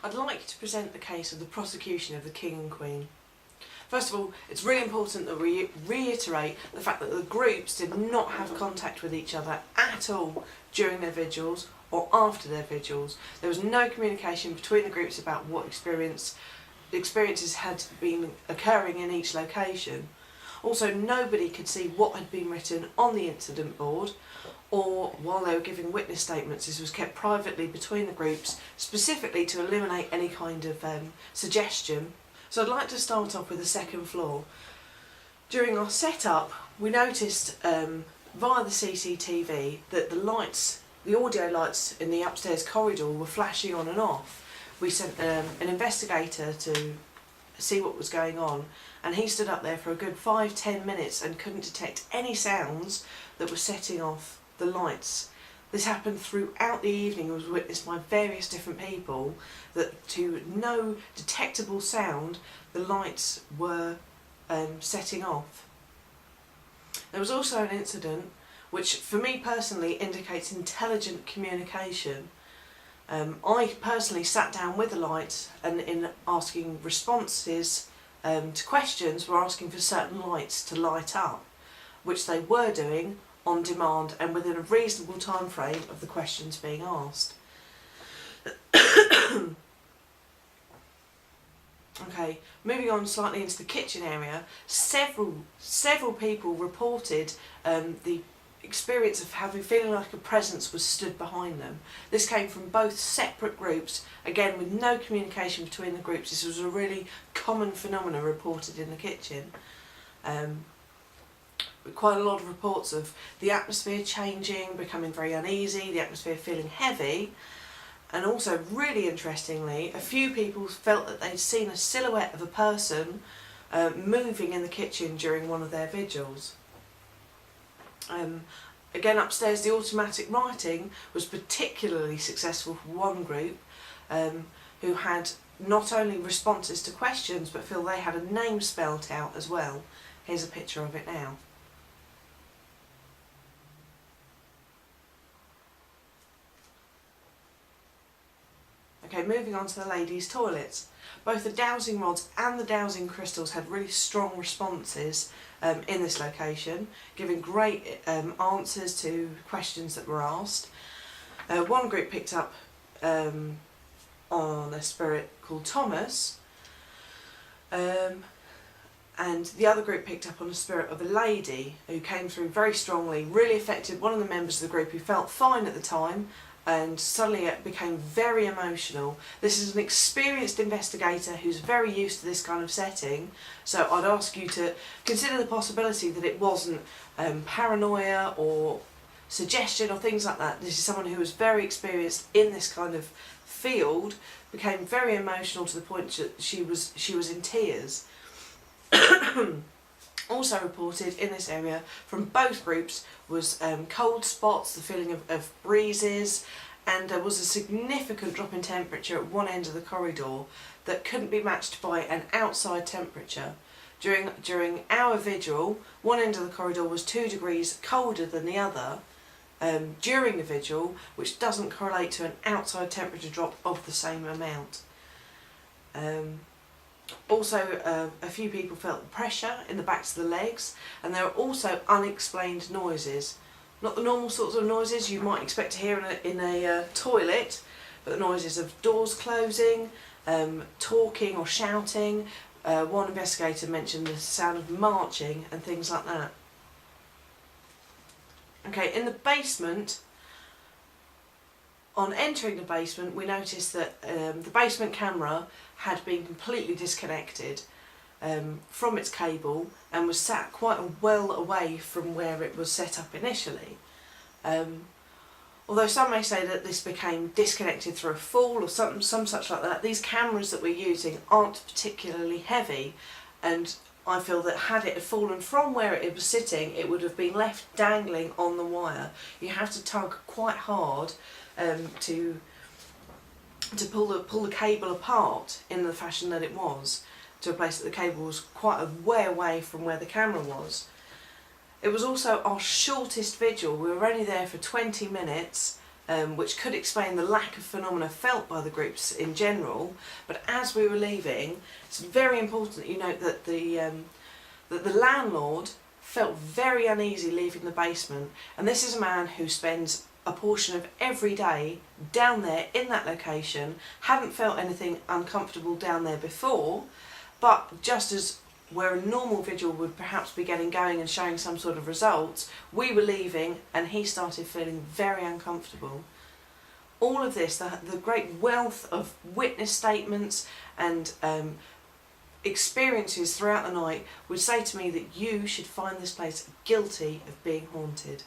I'd like to present the case of the prosecution of the King and Queen. First of all, it's really important that we reiterate the fact that the groups did not have contact with each other at all during their vigils or after their vigils. There was no communication between the groups about what experiences had been occurring in each location. Also, nobody could see what had been written on the incident board, or while they were giving witness statements. This was kept privately between the groups, specifically to eliminate any kind of suggestion. So I'd like to start off with the second floor. During our setup, we noticed via the CCTV that the audio lights in the upstairs corridor were flashing on and off. We sent an investigator to see what was going on, and he stood up there for a good 5-10 minutes and couldn't detect any sounds that were setting off the lights. This happened throughout the evening and was witnessed by various different people, that to no detectable sound the lights were setting off. There was also an incident which for me personally indicates intelligent communication. I personally sat down with the lights, and in asking responses to questions were asking for certain lights to light up, which they were doing on demand and within a reasonable time frame of the questions being asked. Okay, moving on slightly into the kitchen area, several people reported the experience of feeling like a presence was stood behind them. This came from both separate groups, again with no communication between the groups. This was a really common phenomenon reported in the kitchen. Quite a lot of reports of the atmosphere changing, becoming very uneasy, the atmosphere feeling heavy, and also, really interestingly, a few people felt that they'd seen a silhouette of a person moving in the kitchen during one of their vigils. Again, upstairs, the automatic writing was particularly successful for one group who had not only responses to questions but feel they had a name spelt out as well. Here's a picture of it now. Okay, moving on to the ladies' toilets. Both the dowsing rods and the dowsing crystals had really strong responses in this location, giving great answers to questions that were asked. One group picked up on a spirit called Thomas, and the other group picked up on the spirit of a lady who came through very strongly, really affected one of the members of the group who felt fine at the time, and suddenly it became very emotional. This is an experienced investigator who's very used to this kind of setting, so I'd ask you to consider the possibility that it wasn't paranoia or suggestion or things like that. This is someone who was very experienced in this kind of field, became very emotional to the point that she was in tears. Also reported in this area from both groups was cold spots, the feeling of breezes, and there was a significant drop in temperature at one end of the corridor that couldn't be matched by an outside temperature. During our vigil, one end of the corridor was 2 degrees colder than the other during the vigil, which doesn't correlate to an outside temperature drop of the same amount. Also, a few people felt pressure in the backs of the legs, and there were also unexplained noises. Not the normal sorts of noises you might expect to hear in a toilet, but the noises of doors closing, talking or shouting. One investigator mentioned the sound of marching and things like that. Okay, in the basement, on entering the basement, we noticed that the basement camera had been completely disconnected from its cable and was sat quite well away from where it was set up initially. Although some may say that this became disconnected through a fall or some such like that, these cameras that we're using aren't particularly heavy, and I feel that had it fallen from where it was sitting, it would have been left dangling on the wire. You have to tug quite hard to pull the cable apart in the fashion that it was, to a place that the cable was quite a way away from where the camera was. It was also our shortest vigil. We were only there for 20 minutes, which could explain the lack of phenomena felt by the groups in general. But as we were leaving, it's very important that you note that the landlord felt very uneasy leaving the basement, and this is a man who spends a portion of every day down there in that location, hadn't felt anything uncomfortable down there before, but just as where a normal vigil would perhaps be getting going and showing some sort of results, we were leaving and he started feeling very uncomfortable. All of this, the great wealth of witness statements and experiences throughout the night would say to me that you should find this place guilty of being haunted.